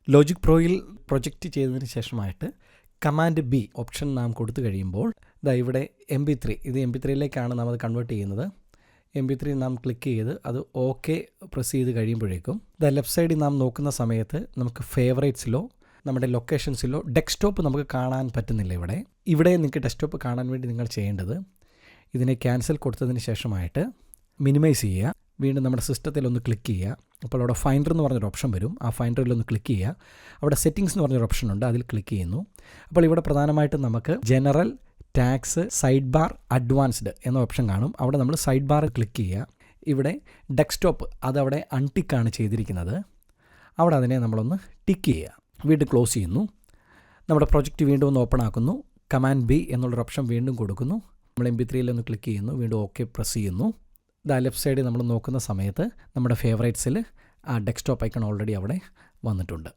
Logic പ്രോയിൽ project ചെയ്തതിന് ശേഷമായിട്ട് command B option നാം കൊടുത്തു കഴിയുമ്പോൾ ഇവിടെ MP3 ഇത് MP3യിലേക്കാണ് നാം അത് കൺവേർട്ട് ചെയ്യുന്നത്. MP3 നാം ക്ലിക്ക് ചെയ്ത് അത് ഓക്കെ പ്രസ് ചെയ്ത് കഴിയുമ്പോഴേക്കും ലെഫ്റ്റ് സൈഡിൽ നാം നോക്കുന്ന സമയത്ത് നമുക്ക് ഫേവറേറ്റ്സിലോ നമ്മുടെ ലൊക്കേഷൻസിലോ ഡെസ്ക്ടോപ്പ് നമുക്ക് കാണാൻ പറ്റുന്നില്ല. ഇവിടെ നിങ്ങൾക്ക് ഡെസ്ക്ടോപ്പ് കാണാൻ വേണ്ടി നിങ്ങൾ ചെയ്യേണ്ടത് ഇതിനെ ക്യാൻസൽ കൊടുത്തതിന് ശേഷമായിട്ട് മിനിമൈസ് ചെയ്യുക. വീണ്ടും നമ്മുടെ സിസ്റ്റത്തിൽ ഒന്ന് ക്ലിക്ക് ചെയ്യുക. അപ്പോൾ അവിടെ ഫൈൻഡർ എന്ന് പറഞ്ഞൊരു ഓപ്ഷൻ വരും. ആ ഫൈൻഡറിൽ ഒന്ന് ക്ലിക്ക് ചെയ്യുക. അവിടെ സെറ്റിങ്സ് എന്ന് പറഞ്ഞൊരു ഓപ്ഷൻ ഉണ്ട്, അതിൽ ക്ലിക്ക് ചെയ്യുന്നു. അപ്പോൾ ഇവിടെ പ്രധാനമായിട്ടും നമുക്ക് general, tax, side bar, advanced എന്ന ഓപ്ഷൻ കാണും. അവിടെ നമ്മൾ സൈഡ് ബാർ ക്ലിക്ക് ചെയ്യുക. ഇവിടെ ഡെസ്ക്ടോപ്പ് അതവിടെ അൺടിക്കാണ് ചെയ്തിരിക്കുന്നത്. അവിടെ അതിനെ നമ്മളൊന്ന് ടിക്ക് ചെയ്യുക. വീണ്ടും ക്ലോസ് ചെയ്യുന്നു. നമ്മുടെ പ്രൊജക്റ്റ് വീണ്ടും ഒന്ന് ഓപ്പൺ ആക്കുന്നു. കമാൻഡ് ബി എന്നുള്ളൊരു ഓപ്ഷൻ വീണ്ടും കൊടുക്കുന്നു. നമ്മൾ MP3യിൽ ഒന്ന് ക്ലിക്ക് ചെയ്യുന്നു. വീണ്ടും ഓക്കെ പ്രസ് ചെയ്യുന്നു. ലെഫ്റ്റ് സൈഡിൽ നമ്മൾ നോക്കുന്ന സമയത്ത് നമ്മുടെ ഫേവറേറ്റ്സിൽ ആ ഡെസ്ക്ടോപ്പ് ഐക്കൺ ഓൾറെഡി അവിടെ വന്നിട്ടുണ്ട്.